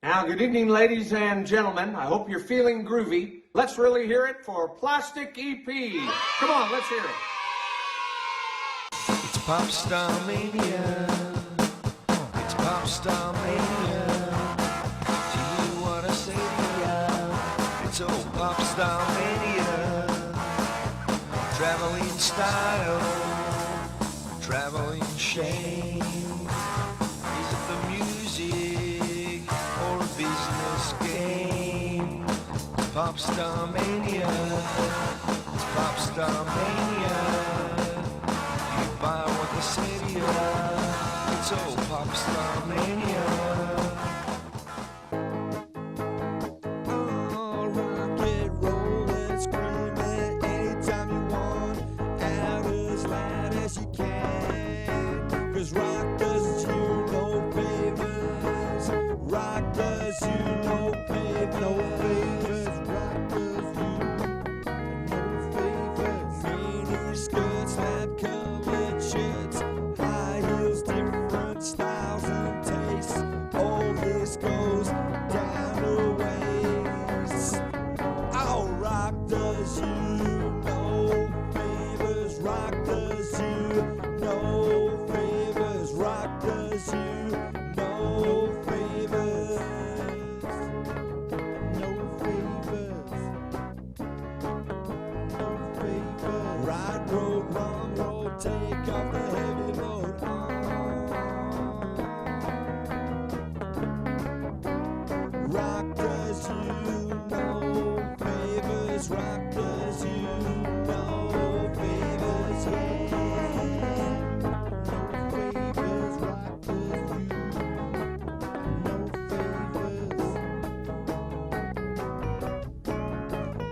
Now, good evening, ladies and gentlemen. I hope you're feeling groovy. Let's really hear it for Plastic EP. Come on, let's hear it. It's pop star mania. It's pop star mania. Do you wanna say to ya? It's old pop star mania. Traveling style, traveling shame. Is it the music or a business game? It's pop star mania. It's pop star mania. Buy what they say to you. It's old pop star mania. Oh, rock it, roll it, scream it anytime you want, out as loud as you can. 'Cause rock does you no favors. Rock does you no favors. No favors. Rock does you no favors. Mini skirts, lab covered shirts, high heels, different styles and tastes. All this goes down the waist. Oh, rock does you no favors. Rock does you no favors. Rock does you no favors. No favors. No favors. Right road, wrong road, take off the heavy load. Rock does you no favors. Rock does you no favors. Yeah. No favors. Rock does you no favors.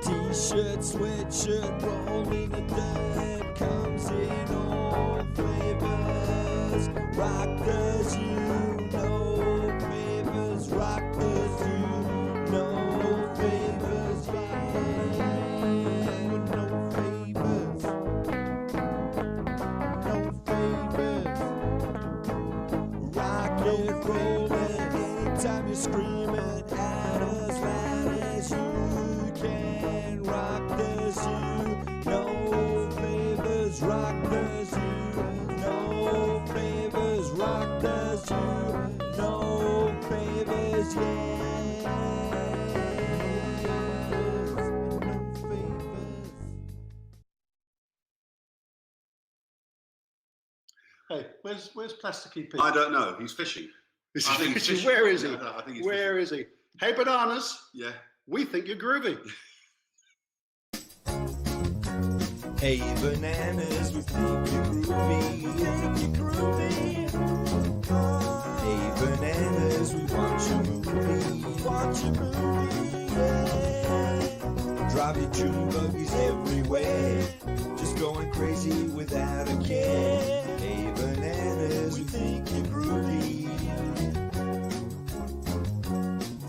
T-shirt, sweatshirt, rolling the dirt, comes in all flavors. Rock does you no favors. Rock does you no favors. Yeah, no favors. No favors. Rock it, roll it, anytime you're screaming out as loud as you can. Rock does you no favors. Rock does you no favors. Rock does you no favors. Yes, no favors. Hey, where's Plastic EP? I don't know. He's fishing. Is I he think he's fishing? fishing. Where is he? Yeah, I think he's Where is he? Hey, bananas, Yeah. we think you're groovy. Hey bananas, we think you're groovy. Think you're groovy. Hey bananas, we watch a movie. Watch a movie. Yeah. Drive your tune buggies everywhere, just going crazy without a care. Hey bananas, we think you're groovy.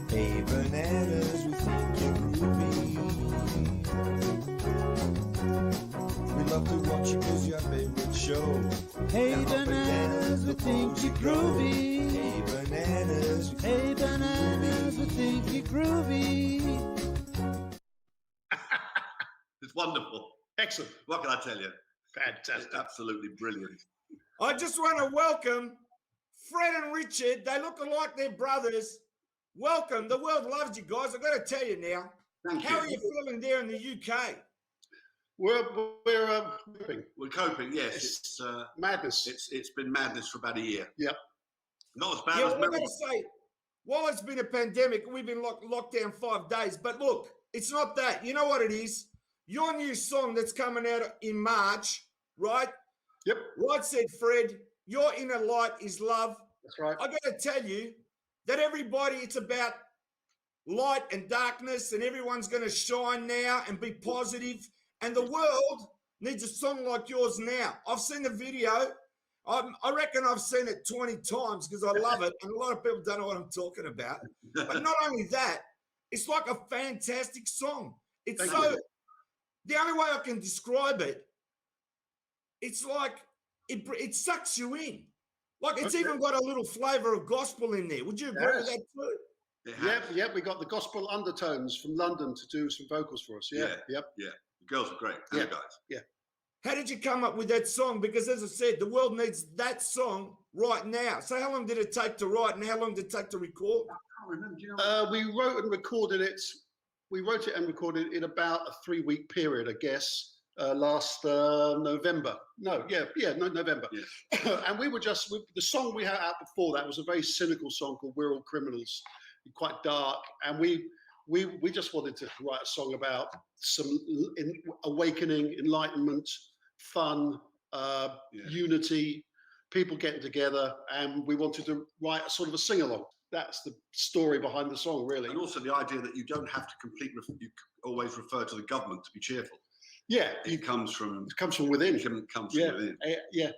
Hey bananas, we think you're groovy. We love to watch you 'cause your favorite show. Hey bananas, we think you're groovy. Hey bananas, we think you're groovy. It's wonderful. Excellent. What can I tell you? It's Fantastic. absolutely brilliant. I just want to welcome Fred and Richard. They look like they're brothers. Welcome. The world loves you guys. I've got to tell you now. Thank How you. are you feeling there in the UK? We're coping. We're coping. Yes, It's it's madness. it's been madness for about a year. Yep. Not as bad Yeah, as well, I've got Melbourne. to say, while it's been a pandemic, we've been locked down 5 days. But look, it's not that. You know what it is? Your new song that's coming out in March, right? Yep. Right said Fred, your inner light is love. That's right. I got to tell you that everybody, it's about light and darkness, and everyone's going to shine now and be positive. And the world needs a song like yours now. I've seen the video. I reckon I've seen it 20 times because I love it. And a lot of people don't know what I'm talking about. But not only that, it's like a fantastic song. It's Thank so, you. the only way I can describe it, it's like it sucks you in. Like it's Okay. even got a little flavor of gospel in there. Would you agree with Yes. that too? Yep. We got the gospel undertones from London to do some vocals for us. Yeah. Yeah. The girls are great. And the guys. How did you come up with that song? Because as I said, the world needs that song right now. So how long did it take to write and how long did it take to record? I can't remember. Do you know? We wrote and recorded it. We wrote it and recorded it in about a 3-week period, I guess. Last November. November. Yeah. And we were just the song we had out before that was a very cynical song called "We're All Criminals," quite dark, and we just wanted to write a song about some awakening, enlightenment, fun, unity, people getting together, and we wanted to write a sort of a sing along. That's the story behind the song, really. And also the idea that you don't have to you always refer to the government to be cheerful. Yeah, It comes from within. It comes from within. Yeah.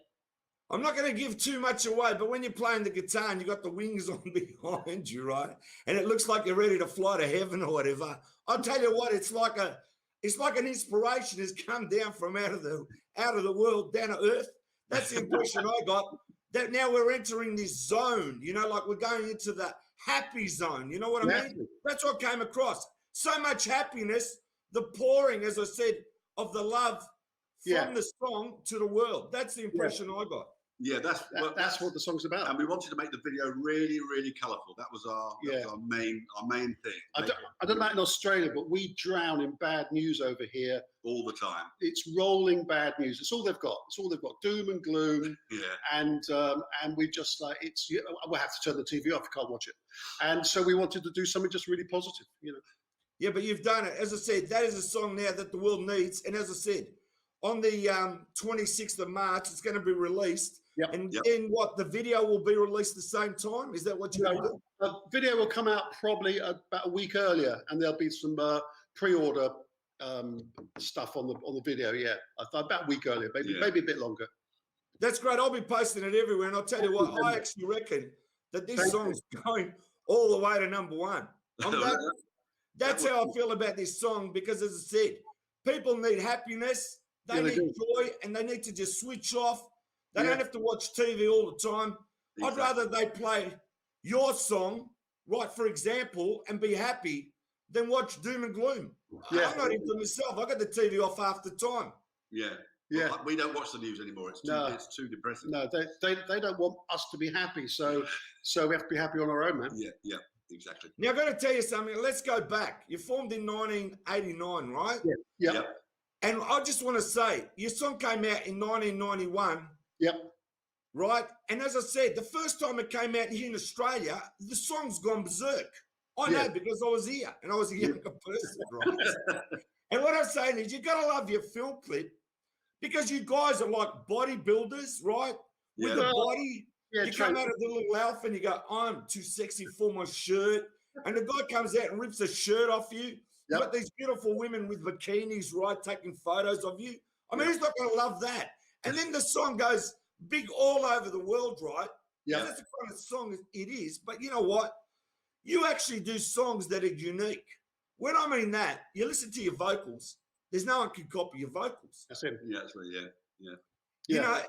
I'm not going to give too much away, but when you're playing the guitar and you got the wings on behind you, right, and it looks like you're ready to fly to heaven or whatever, I'll tell you what, it's like an inspiration has come down from out of the world down to earth. That's the impression I got. That now we're entering this zone, like we're going into the happy zone. You know what I mean? That's what came across. So much happiness, the pouring, as I said, of the love from the song to the world. That's the impression I got. Yeah, that's what the song's about. And we wanted to make the video really, really colourful. That was our main thing. I don't know about in Australia, but we drown in bad news over here all the time. It's rolling bad news. It's all they've got. Doom and gloom. Yeah. And we just we'll have to turn the TV off. You can't watch it. And so we wanted to do something just really positive. Yeah, but you've done it. As I said, that is a song now that the world needs. And as I said, on the 26th of March, it's going to be released. Yep. And then what? The video will be released the same time? Is that what you're going to do? The video will come out probably about a week earlier, and there'll be some pre-order stuff on the video. Yeah, about a week earlier, maybe a bit longer. That's great. I'll be posting it everywhere, and I'll tell you what, I actually reckon that this song's going all the way to #1. That's how I feel about this song because, as I said, people need happiness, they need joy, and they need to just switch off. They don't have to watch TV all the time. Exactly. I'd rather they play your song, right, for example, and be happy than watch doom and gloom. Yeah. I'm not into myself. I got the TV off half the time. Yeah. Well, we don't watch the news anymore. It's too depressing. No, they don't want us to be happy. So we have to be happy on our own, man. Yeah, exactly. Now, I've got to tell you something. Let's go back. You formed in 1989, right? Yeah. And I just want to say, your song came out in 1991. Yep. Right? And as I said, the first time it came out here in Australia, the song's gone berserk. I know because I was here and I was a younger person, right? And what I'm saying is you got to love your film clip because you guys are like bodybuilders, right? With the body. You come out of the little elf and you go, I'm too sexy for my shirt. And the guy comes out and rips a shirt off you. You've got these beautiful women with bikinis, right, taking photos of you. I mean, who's not going to love that? And then the song goes big all over the world, right? Yeah. That's the kind of song it is. But you know what? You actually do songs that are unique. When I mean that, you listen to your vocals. There's no one can copy your vocals. That's it. Yeah, that's right. Yeah. You know,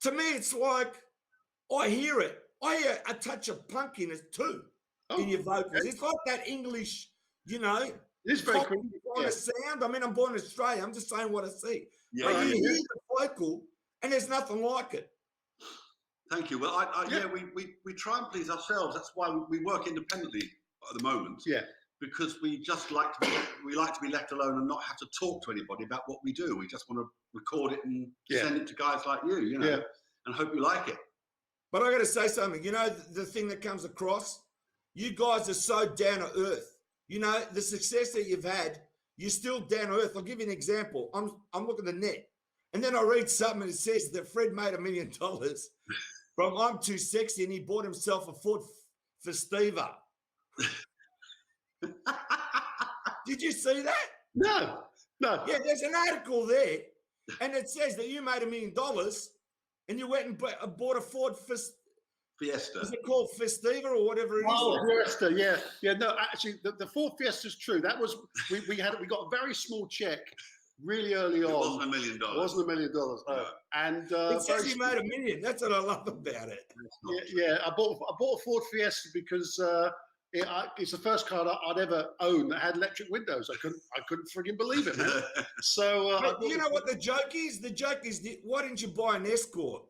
to me, it's like I hear it. I hear a touch of punk in it too, in your vocals. Okay. It's like that English, you know. It's very cool. Kind of sound. I mean, I'm born in Australia. I'm just saying what I see. Yeah, but you hear the vocal, and there's nothing like it. Thank you. Well, we try and please ourselves. That's why we work independently at the moment. Yeah. Because we just like to be left alone and not have to talk to anybody about what we do. We just want to record it and send it to guys like you know, and hope you like it. But I got to say something. You know, the thing that comes across, you guys are so down to earth. You know, the success that you've had, you're still down to earth. I'll give you an example. I'm looking at the net, and then I read something and it says that Fred made $1 million from I'm Too Sexy, and he bought himself a Ford Festiva. Did you see that? No. Yeah, there's an article there, and it says that you made $1 million, and you went and bought a Ford Fiesta. Is it called Festiva or whatever it is? Oh, Fiesta, yeah. No, actually, the Ford Fiesta is true. That was we got a very small check really early on. It wasn't $1 million. It wasn't $1 million. No. And it says you made $1 million. That's what I love about it. I bought a Ford Fiesta because It's the first car I'd ever owned that had electric windows. I couldn't frigging believe it, man. So But you know what the joke is? The joke is, why didn't you buy an Escort?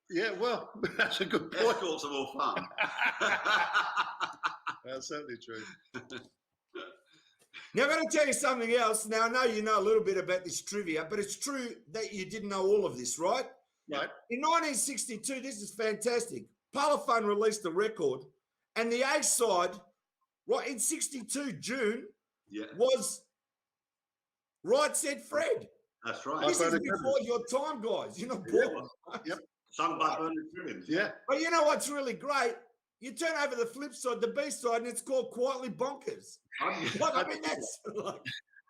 Yeah, well, that's a good point. Escorts are more fun. That's certainly true. Now, I'm going to tell you something else. Now, I know you know a little bit about this trivia, but it's true that you didn't know all of this, right? Right. In 1962, this is fantastic. Parlophone released a record, and the A side, right in 62 June, was Right Said Fred. That's right. This is before your time, guys. You're not born. Yep. Sung by Bernard Cribbins. Yeah. But you know what's really great? You turn over the flip side, the B side, and it's called Quietly Bonkers. Like, I mean, that's like,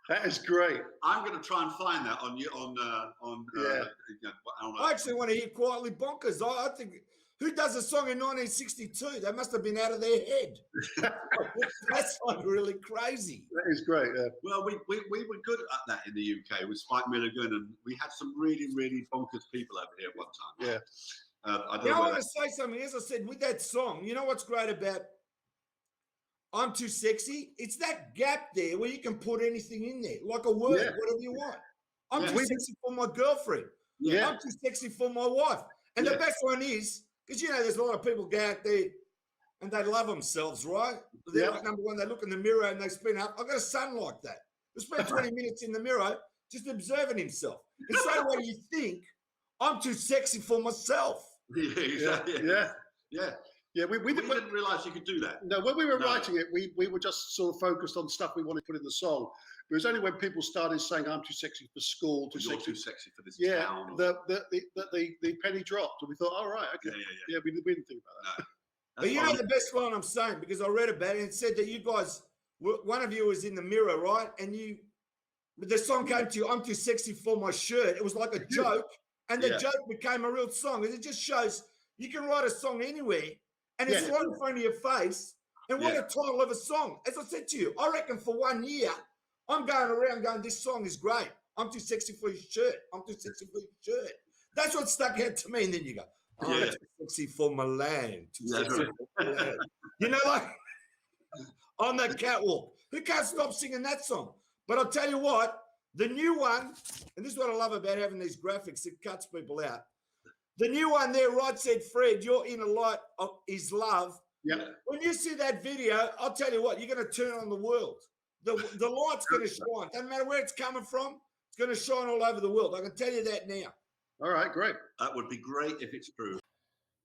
That is great. I'm going to try and find that on I actually want to hear Quietly Bonkers. I think, who does a song in 1962? They must have been out of their head. That's like really crazy. That is great. Yeah. Well, we were good at that in the UK with Spike Milligan, and we had some really, really bonkers people over here at one time. Yeah. I want to say something. As I said, with that song, you know what's great about I'm Too Sexy? It's that gap there where you can put anything in there, like a word, whatever you want. I'm too sexy for my girlfriend. Yeah. I'm too sexy for my wife. And the best one is, because, you know, there's a lot of people go out there and they love themselves, right? They're like, number one, they look in the mirror and they spin up. I've got a son like that. He spent 20 minutes in the mirror just observing himself. And so what do you think? I'm too sexy for myself. Yeah, exactly. Yeah, we didn't realise you could do that. No, when we were writing it, we were just sort of focused on stuff we wanted to put in the song. It was only when people started saying, "I'm too sexy for school," too sexy for this town. The penny dropped, and we thought, "All right, okay, yeah." We didn't think about that. No, but you know the best line I'm saying, because I read about it and it said that you guys, one of you was in the mirror, right? And the song came to you, "I'm too sexy for my shirt." It was like a joke, and the joke became a real song. And it just shows you can write a song anywhere. And it's right in front of your face. And what a title of a song. As I said to you, I reckon for 1 year, I'm going around going, this song is great. I'm too sexy for your shirt. I'm too sexy for your shirt. That's what stuck out to me. And then you go, I'm too sexy for my land. Too sexy for my land. You know, like on the catwalk. Who can't stop singing that song? But I'll tell you what, the new one, and this is what I love about having these graphics, it cuts people out. The new one there, Right Said Fred, Your Inner Light is Love. Yeah. When you see that video, I'll tell you what, you're going to turn on the world. The light's going to shine. Doesn't matter where it's coming from, it's going to shine all over the world. I can tell you that now. All right, great. That would be great if it's true.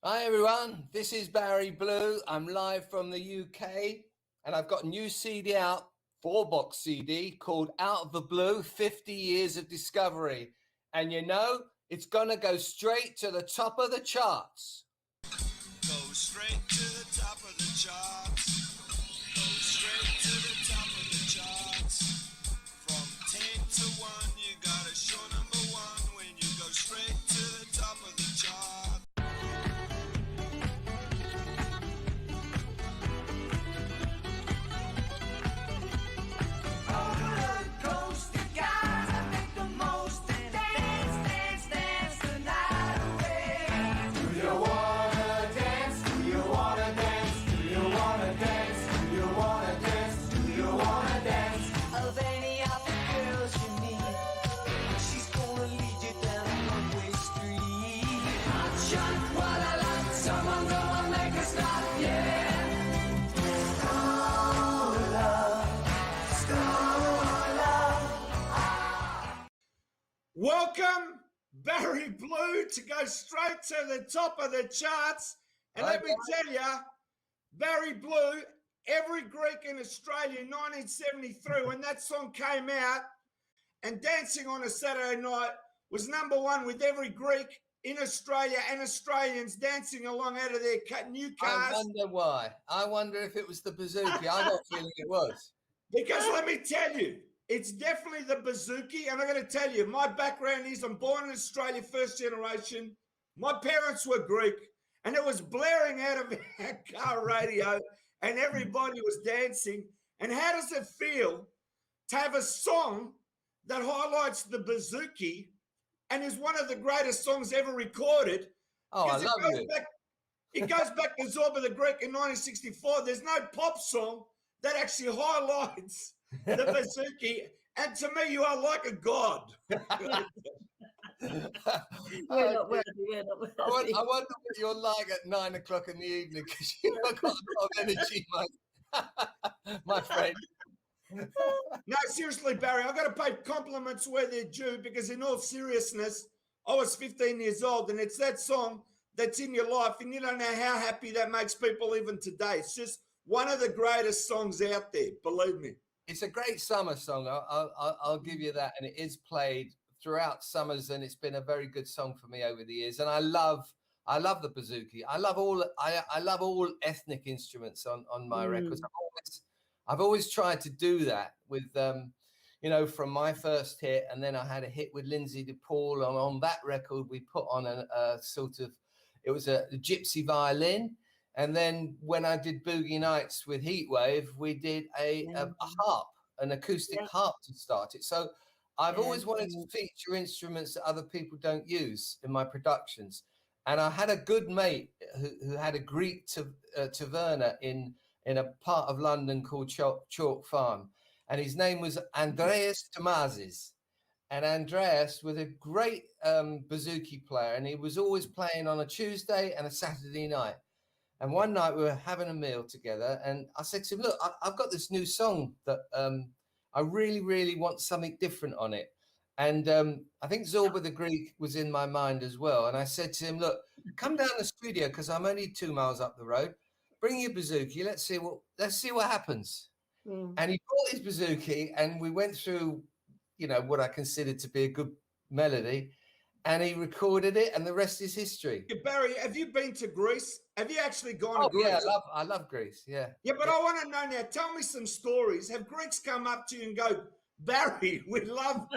Hi everyone, this is Barry Blue. I'm live from the UK and I've got a new CD out, 4-box CD called Out of the Blue, 50 Years of Discovery. And you know, it's gonna go straight to the top of the charts. Go straight to the top of the charts. Go straight to the top of the charts. From 10 to 1, you gotta show number 1 when you go straight to the top of the charts. Welcome, Barry Blue, to go straight to the top of the charts. And let me tell you, Barry Blue, Every Greek in Australia in 1973, when that song came out, and Dancing on a Saturday Night was number 1 with every Greek in Australia and Australians dancing along out of their new cars. I wonder why. I wonder if it was the bouzouki. I got a feeling it was. Because let me tell you, it's definitely the bouzouki. And I'm going to tell you, my background is I'm born in Australia, first generation. My parents were Greek, and it was blaring out of our car radio, and everybody was dancing. And how does it feel to have a song that highlights the bouzouki and is one of the greatest songs ever recorded? Oh, I love it. It goes back to Zorba the Greek in 1964. There's no pop song that actually highlights the bouzouki. And to me, you are like a god. We're not worthy. We're not worthy. I wonder what you're like at 9 o'clock in the evening because you've got a lot of energy, mate. My friend. No, seriously, Barry, I've got to pay compliments where they're due because, in all seriousness, I was 15 years old and it's that song that's in your life and you don't know how happy that makes people even today. It's just one of the greatest songs out there, believe me. It's a great summer song. I'll give you that. And it is played throughout summers and it's been a very good song for me over the years. And I love the bouzouki. I love all ethnic instruments on my records. I've always tried to do that with, from my first hit. And then I had a hit with Lindsay DePaul. And on that record, we put on a sort of, it was a gypsy violin. And then when I did Boogie Nights with Heatwave, we did a harp, an acoustic harp to start it. So I've always wanted to feature instruments that other people don't use in my productions. And I had a good mate who had a Greek taverna in a part of London called Chalk Farm. And his name was Andreas Tomazis. And Andreas was a great bouzouki player. And he was always playing on a Tuesday and a Saturday night. And one night we were having a meal together. And I said to him, look, I've got this new song that I really, really want something different on it. And I think Zorba the Greek was in my mind as well. And I said to him, look, come down the studio because I'm only 2 miles up the road. Bring your bouzouki. Let's see what happens. And he brought his bouzouki and we went through, what I considered to be a good melody. And he recorded it, and the rest is history. Barry, have you been to Greece? Have you actually gone to Greece? Yeah, I love Greece. Yeah. Yeah, but I want to know now. Tell me some stories. Have Greeks come up to you and go, Barry, we love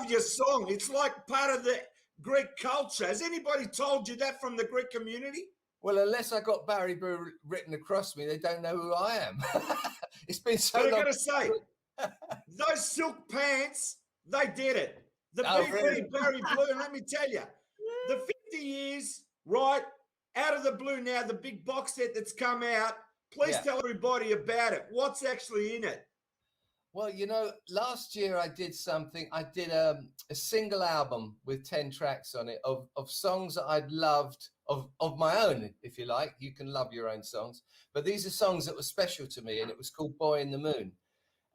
your song. It's like part of the Greek culture. Has anybody told you that from the Greek community? Well, unless I got Barry Brew written across me, they don't know who I am. It's been so long. But I got to say, those silk pants, they did it. The really? Barry Blue, and let me tell you, the 50 years, right, out of the blue now, the big box set that's come out, please tell everybody about it. What's actually in it? Well, last year I did something. I did a single album with 10 tracks on it of songs that I'd loved, of my own, if you like. You can love your own songs. But these are songs that were special to me, and it was called Boy in the Moon.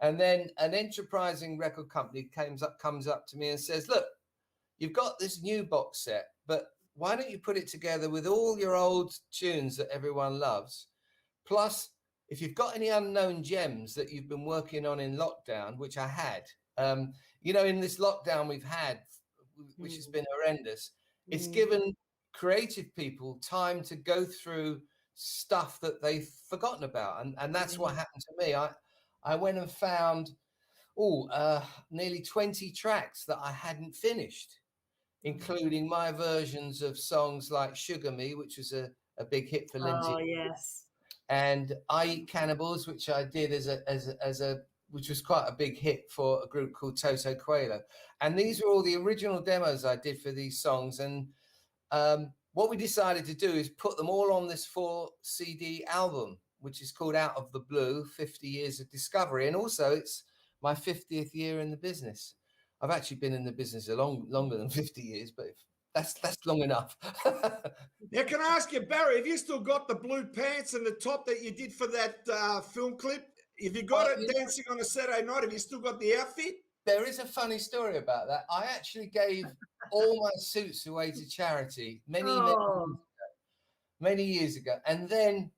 And then an enterprising record company comes up to me and says, look, you've got this new box set, but why don't you put it together with all your old tunes that everyone loves? Plus, if you've got any unknown gems that you've been working on in lockdown, which I had, in this lockdown we've had, which has been horrendous, it's given creative people time to go through stuff that they've forgotten about. And that's what happened to me. I went and found nearly 20 tracks that I hadn't finished, including my versions of songs like Sugar Me, which was a big hit for Lindsay. Oh, yes. And I Eat Cannibals, which I did which was quite a big hit for a group called Toto Coelho. And these were all the original demos I did for these songs. And what we decided to do is put them all on this 4 CD album, which is called Out of the Blue, 50 Years of Discovery. And also it's my 50th year in the business. I've actually been in the business longer than 50 years, but that's long enough. Now, can I ask you, Barry, have you still got the blue pants and the top that you did for that film clip? Have you got it dancing on a Saturday night? Have you still got the outfit? There is a funny story about that. I actually gave all my suits away to charity many years ago. And then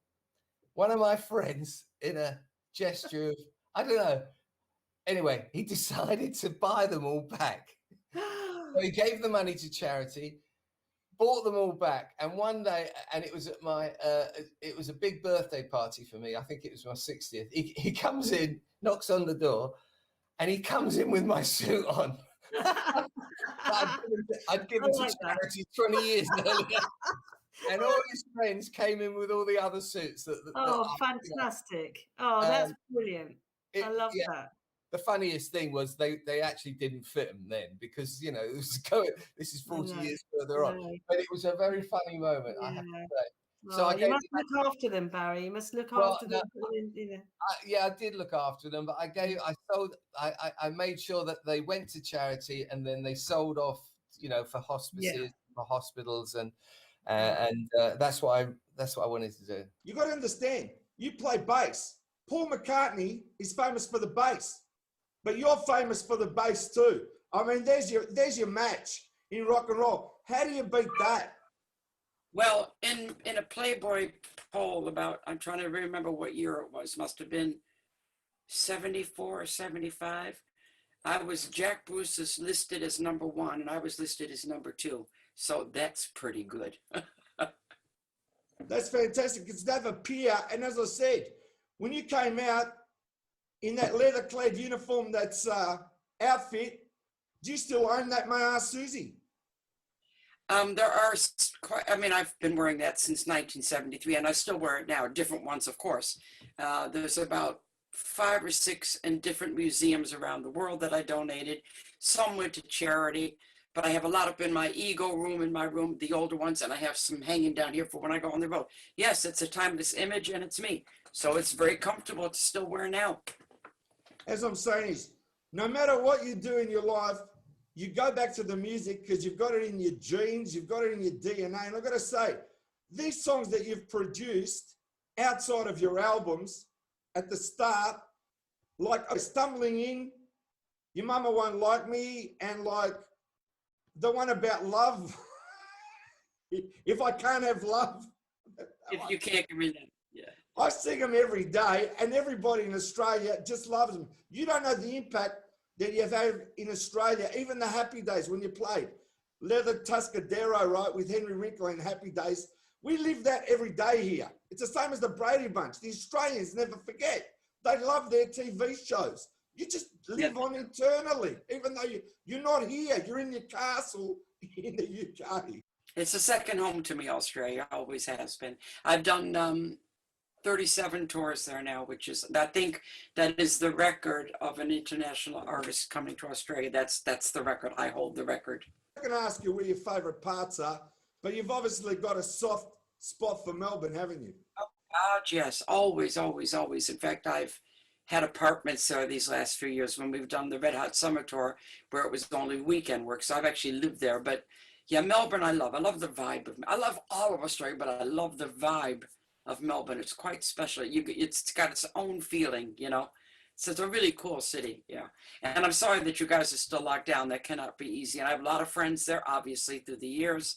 one of my friends, in a gesture of, I don't know, anyway, he decided to buy them all back. So he gave the money to charity, bought them all back. And one day, and it was at it was a big birthday party for me. I think it was my 60th. He comes in, knocks on the door, and he comes in with my suit on. I'd given to charity 20 years earlier. And all his friends came in with all the other suits. Fantastic. That's brilliant. I love that. The funniest thing was they actually didn't fit him then because, it was this is 40 years further on. But it was a very funny moment, I have to say. So I you must look after them, Barry. You must look after them. Yeah, I did look after them, but I made sure that they went to charity, and then they sold off, for hospices, for hospitals, and that's what I wanted to do. You got to understand, you play bass. Paul McCartney is famous for the bass, but you're famous for the bass too. I mean, there's your match in rock and roll. How do you beat that? Well, in a Playboy poll about, I'm trying to remember what year it was, must have been 74 or 75. Jack Bruce is listed as #1 and I was listed as #2. So that's pretty good. That's fantastic. It's never peer. And as I said, when you came out in that leather-clad uniform, that's outfit, do you still own that, my ass Susie? There are quite, I've been wearing that since 1973 and I still wear it now, different ones, of course. There's about 5 or 6 in different museums around the world that I donated. Some went to charity, but I have a lot up in my ego room, in my room, the older ones, and I have some hanging down here for when I go on the road. Yes, it's a timeless image and it's me. So it's very comfortable to still wear now. As I'm saying is, no matter what you do in your life, you go back to the music because you've got it in your genes, you've got it in your DNA. And I've got to say, these songs that you've produced outside of your albums at the start, like Stumbling In, Your Mama Won't Like Me, and like the one about love, If I Can't Have Love. If you can't give me that, yeah. I sing them every day and everybody in Australia just loves them. You don't know the impact that you've had in Australia, even the Happy Days when you played Leather Tuscadero, right, with Henry Winkler in Happy Days. We live that every day here. It's the same as the Brady Bunch. The Australians never forget. They love their TV shows. You just live on internally, even though you're not here. You're in your castle in the UK. It's a second home to me, Australia. Always has been. I've done 37 tours there now, which is, I think that is the record of an international artist coming to Australia. That's the record. I hold the record. I'm going to ask you where your favourite parts are, but you've obviously got a soft spot for Melbourne, haven't you? Oh, God, yes. Always, always, always. In fact, I've had apartments there these last few years when we've done the Red Hot Summer Tour, where it was only weekend work. So I've actually lived there. But yeah, Melbourne, I love. I love the vibe. I love all of Australia, but I love the vibe of Melbourne. It's quite special. It's got its own feeling, So it's a really cool city, yeah. And I'm sorry that you guys are still locked down. That cannot be easy. And I have a lot of friends there, obviously, through the years.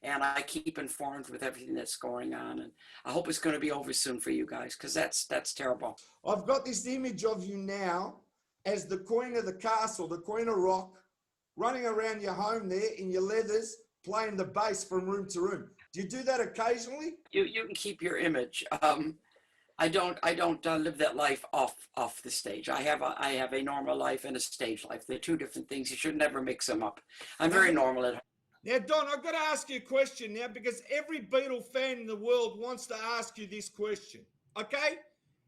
And I keep informed with everything that's going on. And I hope it's going to be over soon for you guys, because that's terrible. I've got this image of you now as the queen of the castle, the queen of rock, running around your home there in your leathers, playing the bass from room to room. Do you do that occasionally? You can keep your image. I don't live that life off the stage. I have a normal life and a stage life. They're two different things. You should never mix them up. I'm very normal at home. Now, Don, I've got to ask you a question now, because every Beatle fan in the world wants to ask you this question, okay?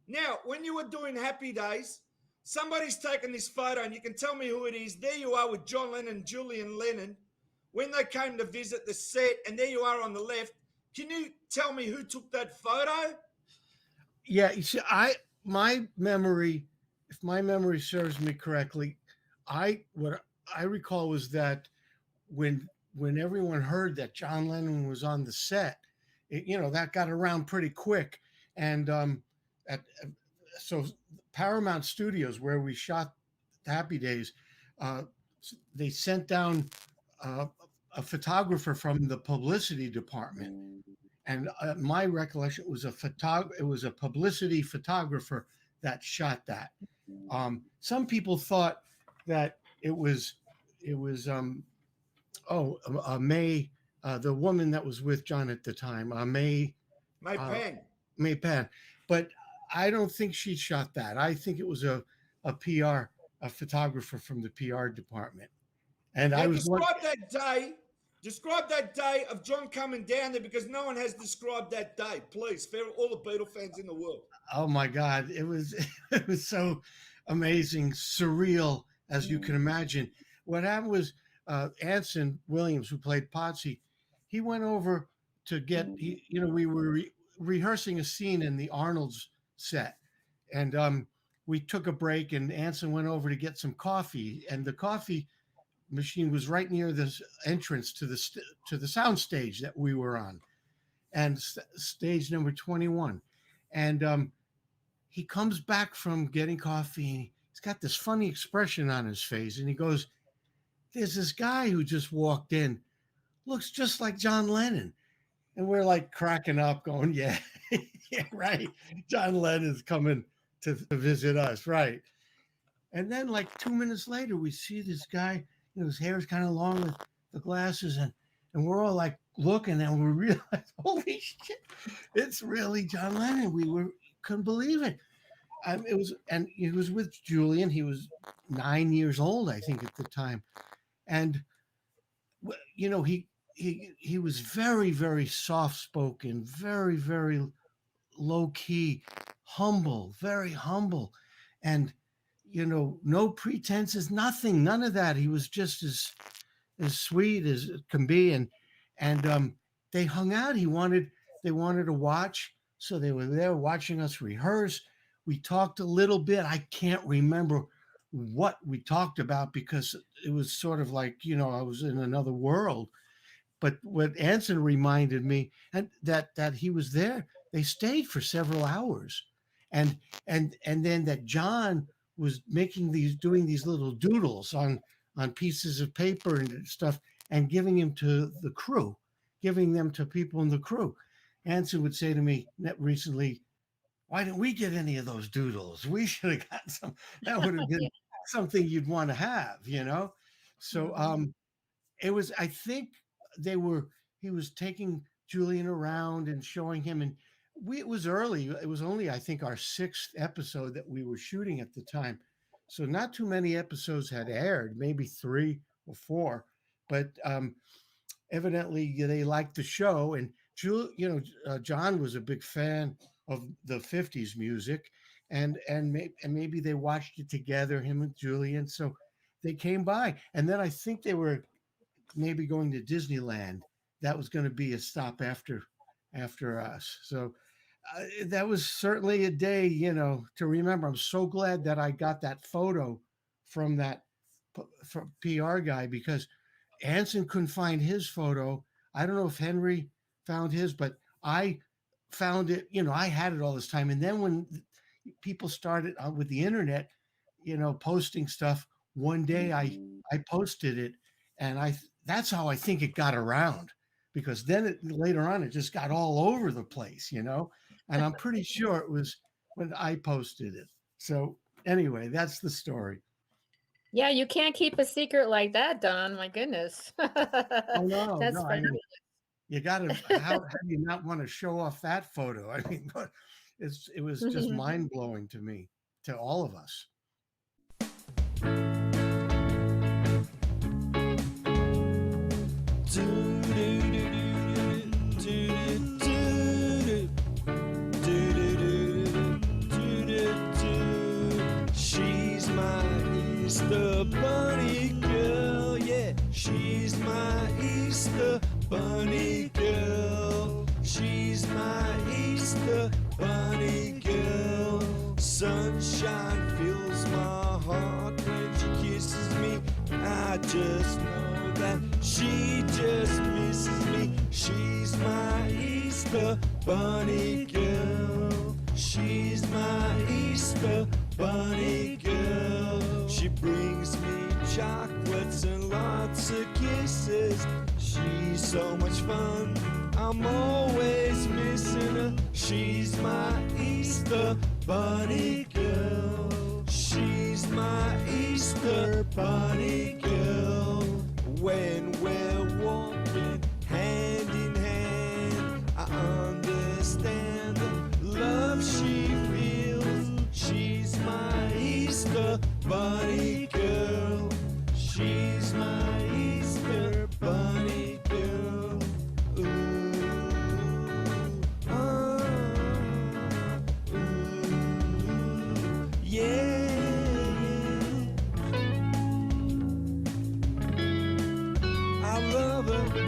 Now, when you were doing Happy Days, somebody's taken this photo, and you can tell me who it is. There you are with John Lennon and Julian Lennon when they came to visit the set, and there you are on the left. Can you tell me who took that photo? Yeah, you see, my memory, if my memory serves me correctly, what I recall was that when everyone heard that John Lennon was on the set, that got around pretty quick, and so Paramount Studios, where we shot Happy Days, they sent down a photographer from the publicity department. And my recollection was it was a publicity photographer that shot that. Some people thought that it was May, the woman that was with John at the time, May Penn. But I don't think she shot that. I think it was a photographer from the PR department. And now, describe that day of John coming down there, because no one has described that day, please, for all the Beatle fans in the world. Oh my God, it was so amazing, surreal, as you can imagine. What happened was Anson Williams, who played Potsy, he went over to get, we were rehearsing a scene in the Arnold's set, and we took a break, and Anson went over to get some coffee, and the coffee machine was right near the entrance to the sound stage that we were on, and stage number 21. And he comes back from getting coffee, and he's got this funny expression on his face, and he goes, "There's this guy who just walked in, looks just like John Lennon." And we're like cracking up, going, "Yeah, yeah, right. John Lennon's coming to visit us, right?" And then, like 2 minutes later, we see this guy. His hair is kind of long with the glasses, and we're all like looking, and we realize, holy shit, it's really John Lennon. Couldn't believe it. He was with Julian. He was 9 years old, I think, at the time, and he was very, very soft spoken, very, very low key, humble, very humble, and no pretenses, nothing, none of that. He was just as sweet as it can be, and they hung out. They wanted to watch, so they were there watching us rehearse. We talked a little bit. I can't remember what we talked about because it was sort of like I was in another world. But what Anson reminded me, and that he was there, they stayed for several hours, and then that John was doing these little doodles on pieces of paper and stuff, and giving them to the crew, giving them to people in the crew. Anson would say to me recently, "Why didn't we get any of those doodles? We should have got some. That would have been something you'd want to have, So it was, I think he was taking Julian around and showing him, and it was early. It was only, I think, our 6th episode that we were shooting at the time. So not too many episodes had aired, maybe 3 or 4, but evidently they liked the show. And John was a big fan of the 50s music, and maybe they watched it together, him and Julian. So they came by, and then I think they were maybe going to Disneyland. That was going to be a stop after us. So that was certainly a day, to remember. I'm so glad that I got that photo from that PR guy, because Anson couldn't find his photo. I don't know if Henry found his, but I found it. I had it all this time. And then when people started with the internet, posting stuff, one day I posted it, and that's how I think it got around, because then later on it just got all over the place, and I'm pretty sure it was when I posted it. So anyway, that's the story. Yeah, you can't keep a secret like that, Don. My goodness. Oh no, That's no, fabulous. you got to. How do you not want to show off that photo? I mean, but it was just mind blowing to me, to all of us. She's my Easter bunny girl, yeah. She's my Easter bunny girl. She's my Easter bunny girl. Sunshine fills my heart when she kisses me. I just know that she just misses me. She's my Easter bunny girl. She's my Easter bunny girl. She brings me chocolates and lots of kisses. She's so much fun, I'm always missing her. She's my Easter bunny girl. She's my Easter bunny girl. When we're walking hand in hand, I understand the love she feels. She's my Easter bunny girl. She's my Easter bunny girl. Ooh, oh, ooh, yeah. I love her.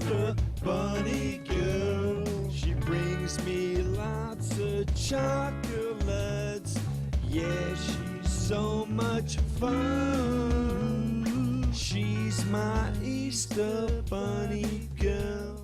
Easter bunny girl. She brings me lots of chocolates. Yeah, she's so much fun. She's my Easter bunny girl.